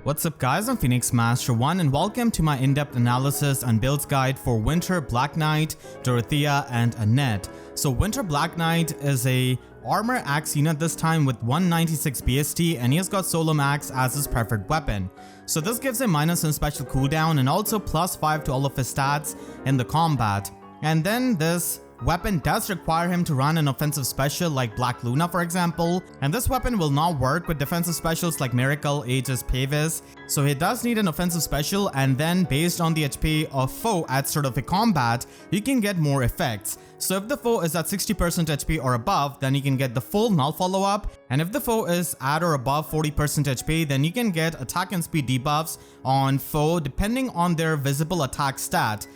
What's up guys, I'm Phoenix Master 1 and welcome to my in-depth analysis and builds guide for Winter Black Knight, Dorothea and Annette. So Winter Black Knight is a armor axe unit this time with 196 BST and he has got Solo Axe as his preferred weapon. So this gives him minus in special cooldown and also +5 to all of his stats in the combat. And then this weapon does require him to run an offensive special like Black Luna for example, and this weapon will not work with defensive specials like Miracle, Aegis, Pavis, so he does need an offensive special, and then based on the HP of foe at start of a combat, you can get more effects. So if the foe is at 60% HP or above, then you can get the full null follow-up, and if the foe is at or above 40% HP, then you can get attack and speed debuffs on foe depending on their visible attack stat.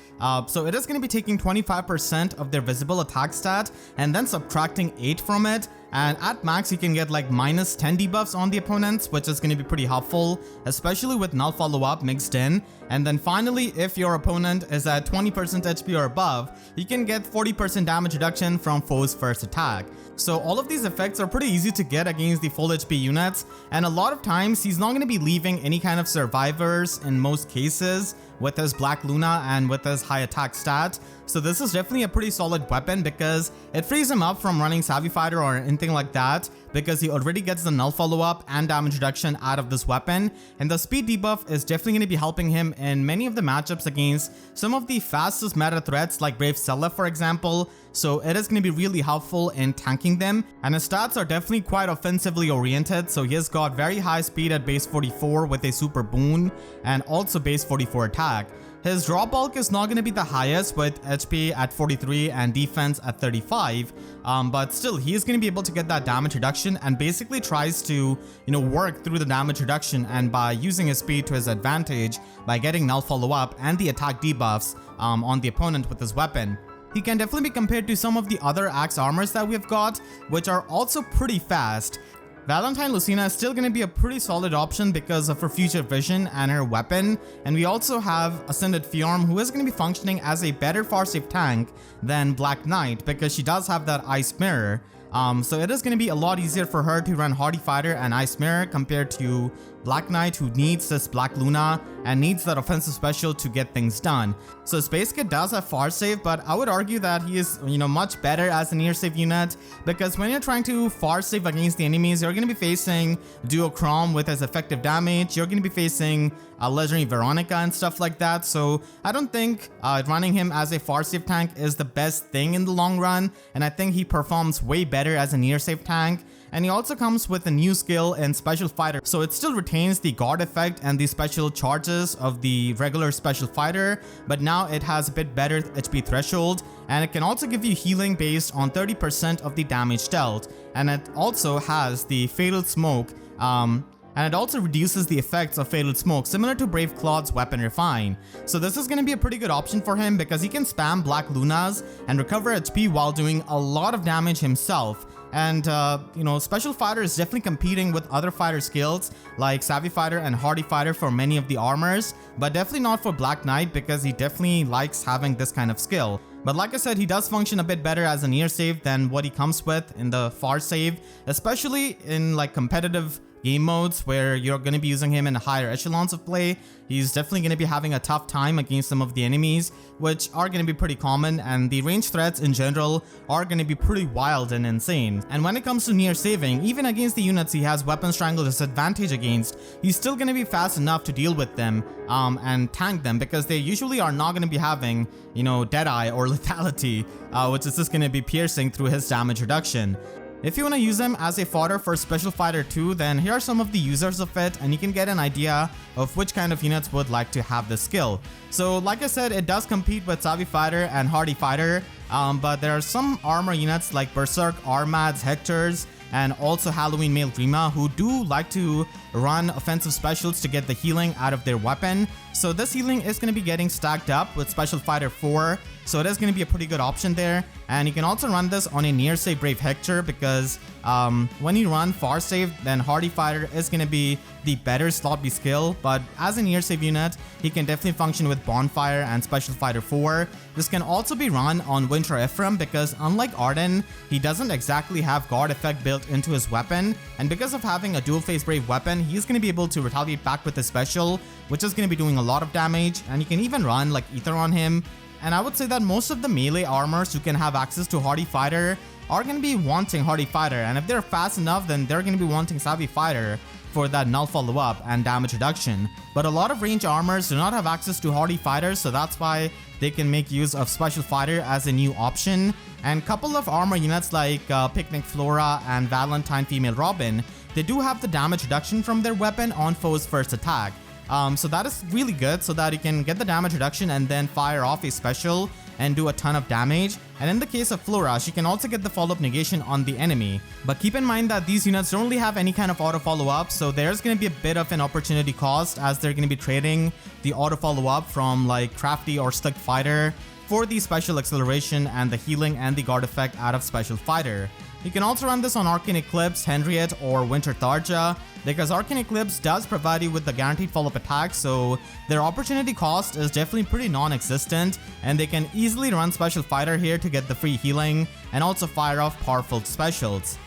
So it is going to be taking 25% of their visible attack stat and then subtracting 8 from it, and at max you can get like minus 10 debuffs on the opponents, which is going to be pretty helpful, especially with null follow-up mixed in. And then finally, if your opponent is at 20% HP or above, you can get 40% damage reduction from foe's first attack. So all of these effects are pretty easy to get against the full HP units, and a lot of times he's not going to be leaving any kind of survivors in most cases with his Black Luna and with his high attack stat. So this is definitely a pretty solid weapon because it frees him up from running Savvy Fighter or anything like that, because he already gets the null follow-up and damage reduction out of this weapon, and the speed debuff is definitely going to be helping him in many of the matchups against some of the fastest meta threats like Brave Selef for example. So it is going to be really helpful in tanking them, and his stats are definitely quite offensively oriented. So he has got very high speed at base 44 with a super boon and also base 44 attack. His draw bulk is not going to be the highest with HP at 43 and defense at 35, but still he is going to be able to get that damage reduction and basically tries to work through the damage reduction, and by using his speed to his advantage by getting null follow up and the attack debuffs on the opponent with his weapon. He can definitely be compared to some of the other axe armors that we've got, which are also pretty fast. Valentine Lucina is still going to be a pretty solid option because of her future vision and her weapon, and we also have Ascended Fjorm, who is going to be functioning as a better far-safe tank than Black Knight because she does have that Ice Mirror. So it is going to be a lot easier for her to run Hardy Fighter and Ice Mirror compared to Black Knight, who needs this Black Luna and needs that offensive special to get things done. So Space Kid does have far save, but I would argue that he is much better as a near save unit, because when you're trying to far save against the enemies, you're going to be facing Duochrome with his effective damage, you're going to be facing Legendary Veronica and stuff like that. So I don't think running him as a far save tank is the best thing in the long run, and I think he performs way better as a near save tank. And he also comes with a new skill in Special Fighter, so it still retains the guard effect and the special charges of the regular Special Fighter, but now it has a bit better HP threshold, and it can also give you healing based on 30% of the damage dealt, and it also has the Fatal Smoke, and it also reduces the effects of Fatal Smoke, similar to Brave Claw's Weapon Refine. So this is going to be a pretty good option for him because he can spam Black Lunas and recover HP while doing a lot of damage himself. And Special Fighter is definitely competing with other fighter skills like Savvy Fighter and Hardy Fighter for many of the armors, but definitely not for Black Knight because he definitely likes having this kind of skill. But like I said, he does function a bit better as a near save than what he comes with in the far save, especially in like competitive game modes where you're going to be using him in higher echelons of play. He's definitely going to be having a tough time against some of the enemies, which are going to be pretty common, and the range threats in general are going to be pretty wild and insane. And when it comes to near saving, even against the units he has Weapon Strangle disadvantage against, he's still going to be fast enough to deal with them and tank them, because they usually are not going to be having Deadeye or Lethality, which is just going to be piercing through his damage reduction. If you want to use him as a fodder for Special Fighter 2, then here are some of the users of it, and you can get an idea of which kind of units would like to have this skill. So like I said, it does compete with Savvy Fighter and Hardy Fighter, but there are some armor units like Berserk, Armads, Hectors, and also Halloween Male Rima, who do like to run offensive specials to get the healing out of their weapon. So this healing is going to be getting stacked up with Special Fighter 4, so it is going to be a pretty good option there. And you can also run this on a near save Brave Hector, because when you run far save, then Hardy Fighter is going to be the better slot B skill, but as a near save unit, he can definitely function with Bonfire and Special Fighter 4. This can also be run on Winter Ephraim because unlike Arden, he doesn't exactly have guard effect built into his weapon, and because of having a dual phase Brave weapon, weapon, he's going to be able to retaliate back with his special, which is going to be doing a lot of damage, and you can even run like Aether on him. And I would say that most of the melee armors who can have access to Hardy Fighter are going to be wanting Hardy Fighter, and if they're fast enough, then they're going to be wanting Savvy Fighter for that null follow-up and damage reduction. But a lot of range armors do not have access to Hardy Fighter, so that's why they can make use of Special Fighter as a new option. And couple of armor units like Picnic Flora and Valentine Female Robin, they do have the damage reduction from their weapon on foe's first attack. So that is really good, so that you can get the damage reduction and then fire off a special and do a ton of damage. And in the case of Flora, she can also get the follow-up negation on the enemy. But keep in mind that these units don't really have any kind of auto follow-up, so there's going to be a bit of an opportunity cost as they're going to be trading the auto follow-up from like Crafty or Slick Fighter for the special acceleration and the healing and the guard effect out of Special Fighter. You can also run this on Arcane Eclipse, Henriette, or Winter Tharja, because Arcane Eclipse does provide you with the guaranteed follow-up attack, so their opportunity cost is definitely pretty non-existent, and they can easily run Special Fighter here to get the free healing and also fire off powerful specials.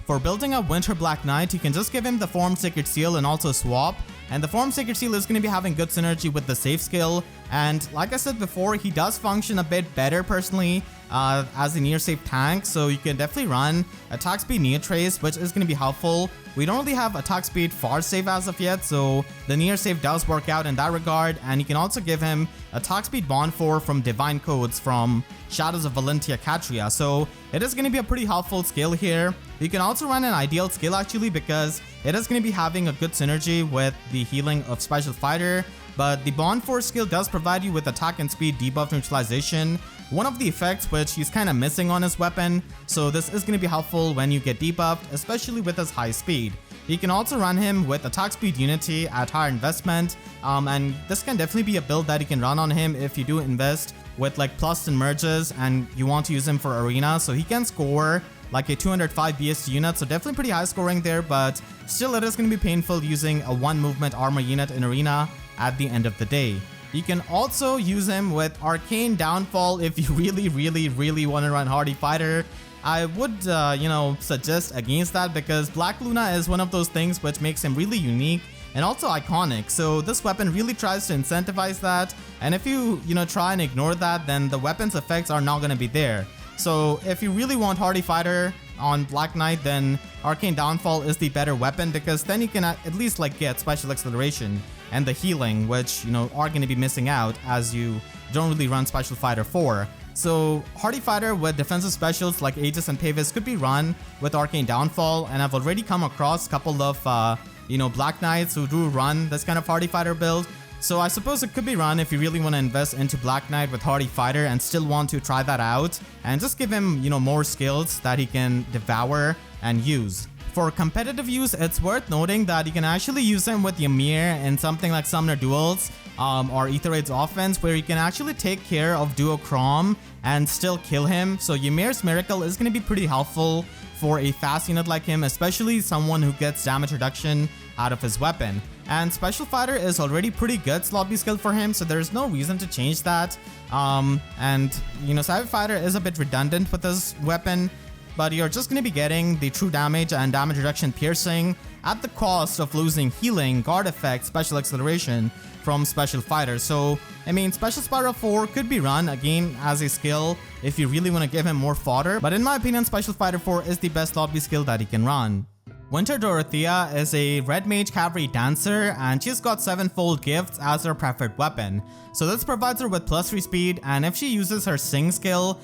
For building up Winter Black Knight, you can just give him the Form Sacred Seal and also swap, and the Form Sacred Seal is going to be having good synergy with the save skill, and like I said before, he does function a bit better personally as a near save tank, so you can definitely run attack speed near trace, which is going to be helpful. We don't really have attack speed far save as of yet, so the near save does work out in that regard, and you can also give him attack speed bond 4 from Divine Codes from Shadows of Bridal Catria, so it is going to be a pretty helpful skill here. You can also run an ideal skill actually, because it is going to be having a good synergy with the healing of Special Fighter, but the Bond 4 skill does provide you with attack and speed debuff neutralization, one of the effects which he's kind of missing on his weapon, so this is going to be helpful when you get debuffed, especially with his high speed. You can also run him with attack speed unity at higher investment, and this can definitely be a build that you can run on him if you do invest with like plus and merges and you want to use him for arena, so he can score like a 205 BST unit, so definitely pretty high scoring there, but still it is going to be painful using a 1 movement armor unit in arena at the end of the day. You can also use him with Arcane Downfall if you really want to run Hardy Fighter. I would, suggest against that, because Black Luna is one of those things which makes him really unique and also iconic. So this weapon really tries to incentivize that, and if you, try and ignore that, then the weapon's effects are not going to be there. So if you really want Hardy Fighter on Black Knight, then Arcane Downfall is the better weapon, because then you can at least like get special acceleration and the healing, which are going to be missing out as you don't really run Special Fighter 4. So Hardy Fighter with defensive specials like Aegis and Pavis could be run with Arcane Downfall, and I've already come across a couple of Black Knights who do run this kind of Hardy Fighter build. So I suppose it could be run if you really want to invest into Black Knight with Hardy Fighter and still want to try that out and just give him, more skills that he can devour and use. For competitive use, it's worth noting that you can actually use him with Ymir in something like Summoner Duels or Aether Raids offense, where you can actually take care of Duo Chrom and still kill him. So Ymir's Miracle is going to be pretty helpful for a fast unit like him, especially someone who gets damage reduction out of his weapon. And Special Fighter is already pretty good slot B skill for him, so there's no reason to change that. Savvy Fighter is a bit redundant with his weapon, but you're just going to be getting the true damage and damage reduction piercing at the cost of losing healing, guard effect, special acceleration from Special Fighter. So, Special Spiral 4 could be run again as a skill if you really want to give him more fodder, but in my opinion, Special Fighter 4 is the best slot B skill that he can run. Winter Dorothea is a Red Mage Cavalry Dancer, and she's got 7-fold gifts as her preferred weapon. So this provides her with +3 speed, and if she uses her Sing skill,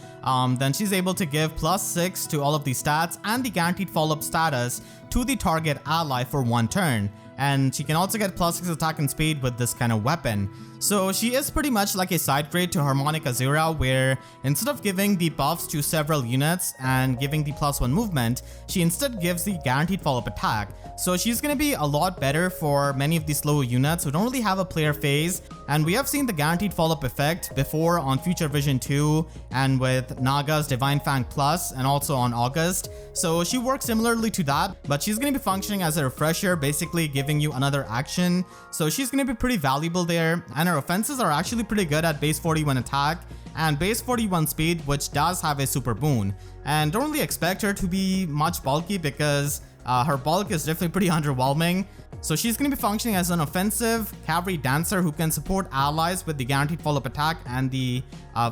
then she's able to give +6 to all of these stats and the guaranteed follow-up status to the target ally for 1 turn. And she can also get +6 attack and speed with this kind of weapon. So she is pretty much like a side grade to Harmonic Azura, where instead of giving the buffs to several units and giving the +1 movement, she instead gives the guaranteed follow-up attack. So she's going to be a lot better for many of these slow units who don't really have a player phase, and we have seen the guaranteed follow-up effect before on Future Vision 2 and with Naga's Divine Fang Plus and also on August. So she works similarly to that, but she's going to be functioning as a refresher, basically giving you another action. So she's going to be pretty valuable there, and her offenses are actually pretty good at base 41 attack and base 41 speed, which does have a super boon. And don't really expect her to be much bulky, because her bulk is definitely pretty underwhelming. So she's going to be functioning as an offensive Cavalry Dancer who can support allies with the guaranteed follow-up attack and the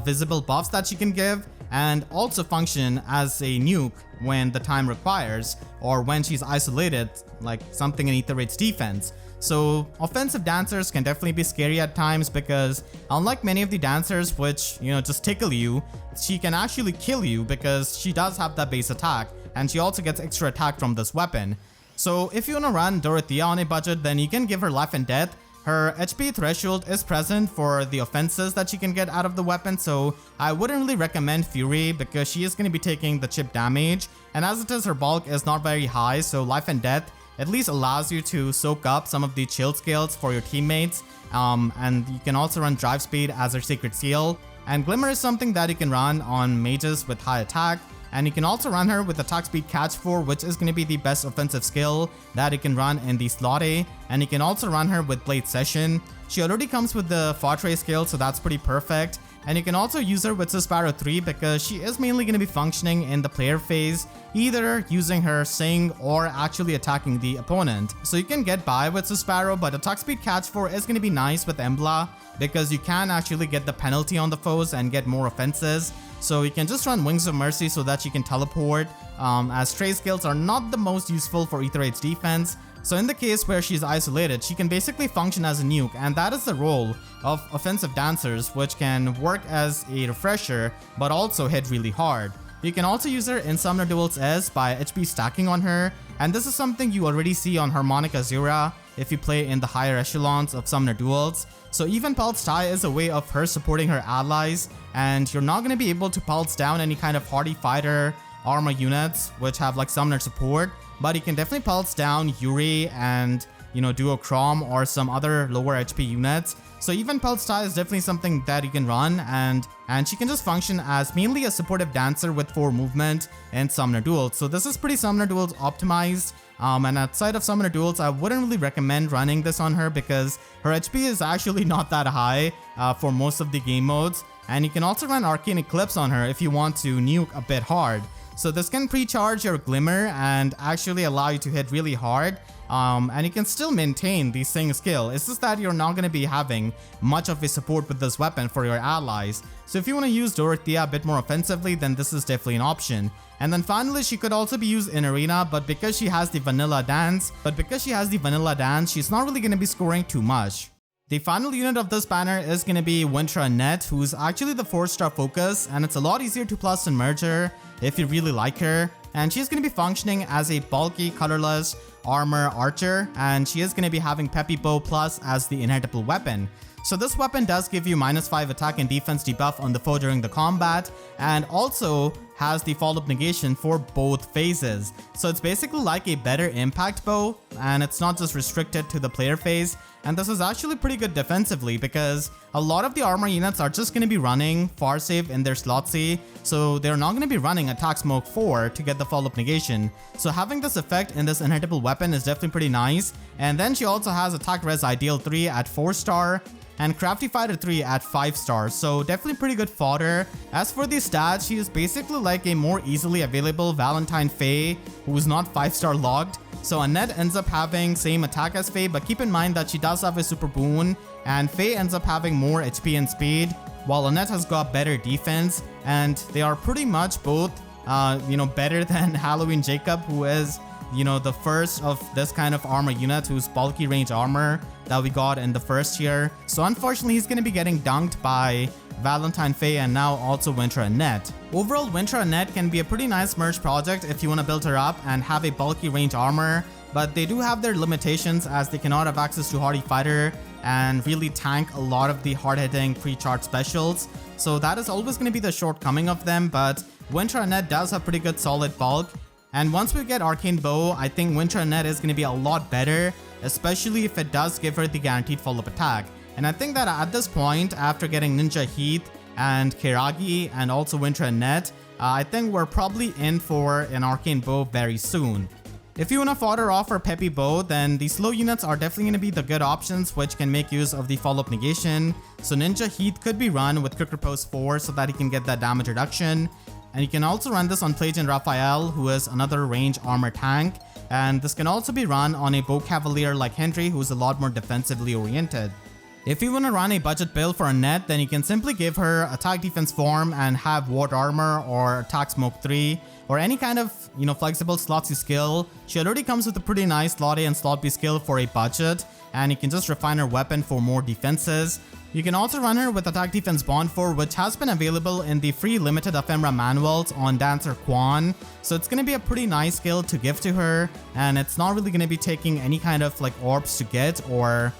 visible buffs that she can give, and also function as a nuke when the time requires or when she's isolated, like something in Aether Raids defense. So offensive dancers can definitely be scary at times because unlike many of the dancers which, just tickle you, she can actually kill you because she does have that base attack and she also gets extra attack from this weapon. So if you want to run Dorothea on a budget, then you can give her life and death. Her HP threshold is present for the offenses that she can get out of the weapon, so I wouldn't really recommend Fury because she is going to be taking the chip damage, and as it is, her bulk is not very high, so life and death at least allows you to soak up some of the chill skills for your teammates, and you can also run drive speed as her secret seal, and Glimmer is something that you can run on mages with high attack. And you can also run her with attack speed catch 4, which is going to be the best offensive skill that you can run in the slot A. And you can also run her with Blade Session. She already comes with the Fortray skill, so that's pretty perfect. And you can also use her with Susparo 3 because she is mainly going to be functioning in the player phase, either using her Sing or actually attacking the opponent. So you can get by with Susparo, but attack speed catch 4 is going to be nice with Embla because you can actually get the penalty on the foes and get more offenses. So you can just run Wings of Mercy so that you can teleport, as stray skills are not the most useful for Aether Raids defense. So in the case where she's isolated, she can basically function as a nuke, and that is the role of offensive dancers, which can work as a refresher but also hit really hard. You can also use her in Summoner Duels S by HP stacking on her, and this is something you already see on Harmonic Azura if you play in the higher echelons of Summoner Duels. So even Pulse Tie is a way of her supporting her allies, and you're not going to be able to pulse down any kind of hardy fighter armor units which have like summoner support, but you can definitely pulse down Yuri and Duochrome or some other lower HP units. So even Pulse Tie is definitely something that you can run, and she can just function as mainly a supportive dancer with 4 movement in Summoner Duels. So this is pretty Summoner Duels optimized. And outside of Summoner Duels, I wouldn't really recommend running this on her because her HP is actually not that high for most of the game modes. And you can also run Arcane Eclipse on her if you want to nuke a bit hard. So this can pre-charge your Glimmer and actually allow you to hit really hard. And you can still maintain the Sing skill. It's just that you're not going to be having much of a support with this weapon for your allies. So if you want to use Dorothea a bit more offensively, then this is definitely an option. And then finally, she could also be used in Arena, but because she has the vanilla dance, she's not really going to be scoring too much. The final unit of this banner is going to be Winter Annette, who's actually the 4-star focus, and it's a lot easier to plus and merge her if you really like her. And she's going to be functioning as a bulky, colorless armor archer, and she is going to be having Peppy Bow Plus as the inheritable weapon. So this weapon does give you -5 attack and defense debuff on the foe during the combat, and also has the follow-up negation for both phases. So it's basically like a better impact bow, and it's not just restricted to the player phase. And this is actually pretty good defensively because a lot of the armor units are just going to be running far save in their slot C, so they're not going to be running attack smoke 4 to get the follow-up negation. So having this effect in this inheritable weapon is definitely pretty nice. And then she also has attack res ideal 3 at 4-star and Crafty Fighter 3 at 5 stars, so definitely pretty good fodder. As for the stats, she is basically like a more easily available Valentine Faye who is not 5-star logged. So Annette ends up having same attack as Faye, but keep in mind that she does have a super boon, and Faye ends up having more HP and speed, while Annette has got better defense, and they are pretty much both, better than Halloween Jacob, who is the first of this kind of armor unit who's bulky range armor that we got in the first year. So unfortunately, he's going to be getting dunked by Valentine Faye and now also Winter Annette. Overall, Winter Annette can be a pretty nice merge project if you want to build her up and have a bulky range armor, but they do have their limitations as they cannot have access to Hardy Fighter and really tank a lot of the hard-hitting pre-charge specials. So that is always going to be the shortcoming of them, but Winter Annette does have pretty good solid bulk. And once we get Arcane Bow, I think Winter Annette is going to be a lot better, especially if it does give her the guaranteed follow-up attack. And I think that at this point, after getting Ninja Heath and Kiragi and also Winter Annette, I think we're probably in for an Arcane Bow very soon. If you want to fodder off for Peppy Bow, then the slow units are definitely going to be the good options which can make use of the follow-up negation. So Ninja Heath could be run with Quick Repose 4 so that he can get that damage reduction. And you can also run this on Plagian Raphael, who is another range armor tank. and this can also be run on a bow cavalier like Henry, who's a lot more defensively oriented. If you want to run a budget build for Annette, then you can simply give her attack defense form and have ward armor or attack smoke 3 or any kind of flexible slot C skill. She already comes with a pretty nice slot A and slot B skill for a budget, and you can just refine her weapon for more defenses. You can also run her with attack defense bond 4, which has been available in the free limited ephemera manuals on Dancer Quan. So it's going to be a pretty nice skill to give to her, and it's not really going to be taking any kind of like orbs to get or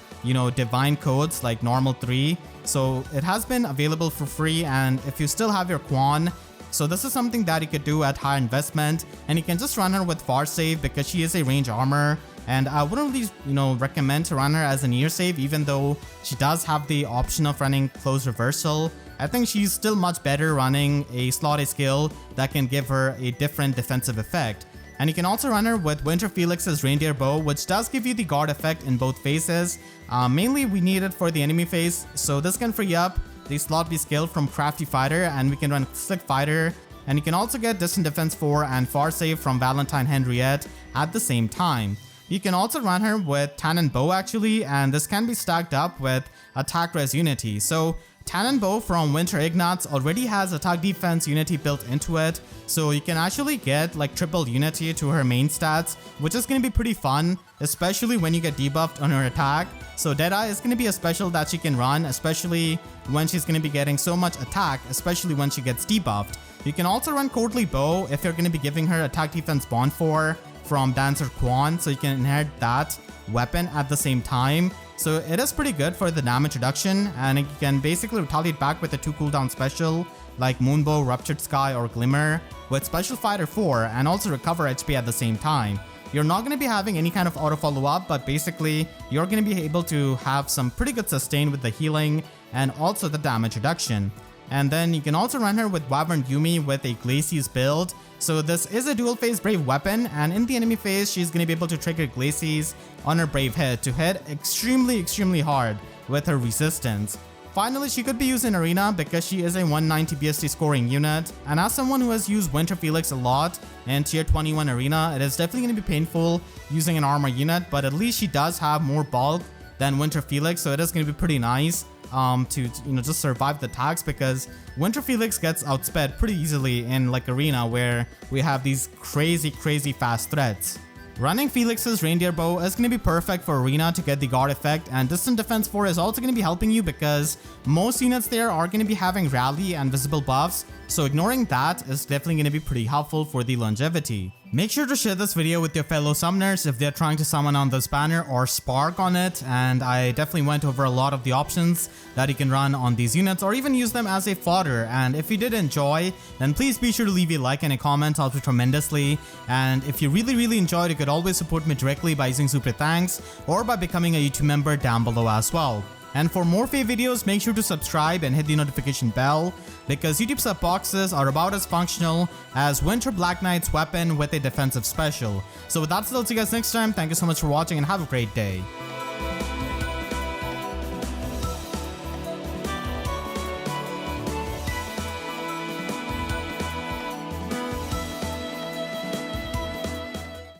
divine codes like normal 3. So it has been available for free, and if you still have your Quan, so this is something that you could do at high investment, and you can just run her with far save because she is a range armor. And I wouldn't really, recommend to run her as a near save, even though she does have the option of running close reversal. I think she's still much better running a slot A skill that can give her a different defensive effect. And you can also run her with Winter Felix's Reindeer Bow, which does give you the guard effect in both phases. Mainly we need it for the enemy phase, so this can free up the slot B skill from Crafty Fighter, and we can run Slick Fighter. And you can also get Distant Defense 4 and Far Save from Valentine Henriette at the same time. You can also run her with Tannin Bow actually, and this can be stacked up with Attack Res Unity. So Tannin Bow from Winter Ignatz already has attack defense unity built into it, so you can actually get like triple unity to her main stats, which is going to be pretty fun, especially when you get debuffed on her attack. So Deadeye is going to be a special that she can run, especially when she's going to be getting so much attack, especially when she gets debuffed. You can also run Courtly Bow if you're going to be giving her attack defense bond 4 from Dancer Quan, so you can inherit that weapon at the same time. So it is pretty good for the damage reduction, and you can basically retaliate back with a 2 cooldown special like Moonbow, Ruptured Sky, or Glimmer with Special Fighter 4, and also recover HP at the same time. You're not going to be having any kind of auto follow up, but basically you're going to be able to have some pretty good sustain with the healing and also the damage reduction. And then you can also run her with Wyvern Yumi with a Glacies build. So this is a dual phase Brave weapon, and in the enemy phase she's going to be able to trigger Glacies on her Brave hit to hit extremely hard with her resistance. Finally, she could be used in Arena because she is a 190 BST scoring unit, and as someone who has used Winter Felix a lot in tier 21 Arena, it is definitely going to be painful using an armor unit, but at least she does have more bulk than Winter Felix, so it is going to be pretty nice to just survive the attacks, because Winter Felix gets outsped pretty easily in like Arena, where we have these crazy fast threats. Running Felix's Reindeer Bow is going to be perfect for Arena to get the guard effect, and Distant Defense 4 is also going to be helping you because most units there are going to be having rally and visible buffs, so ignoring that is definitely going to be pretty helpful for the longevity. Make sure to share this video with your fellow summoners if they're trying to summon on this banner or spark on it, and I definitely went over a lot of the options that you can run on these units or even use them as a fodder. And if you did enjoy, then please be sure to leave a like and a comment, helps me tremendously. And if you really enjoyed, you could always support me directly by using Super Thanks or by becoming a YouTube member down below as well. And for more FEH videos, make sure to subscribe and hit the notification bell, because YouTube sub boxes are about as functional as Winter Black Knight's weapon with a defensive special. So with that said, I'll see you guys next time. Thank you so much for watching and have a great day.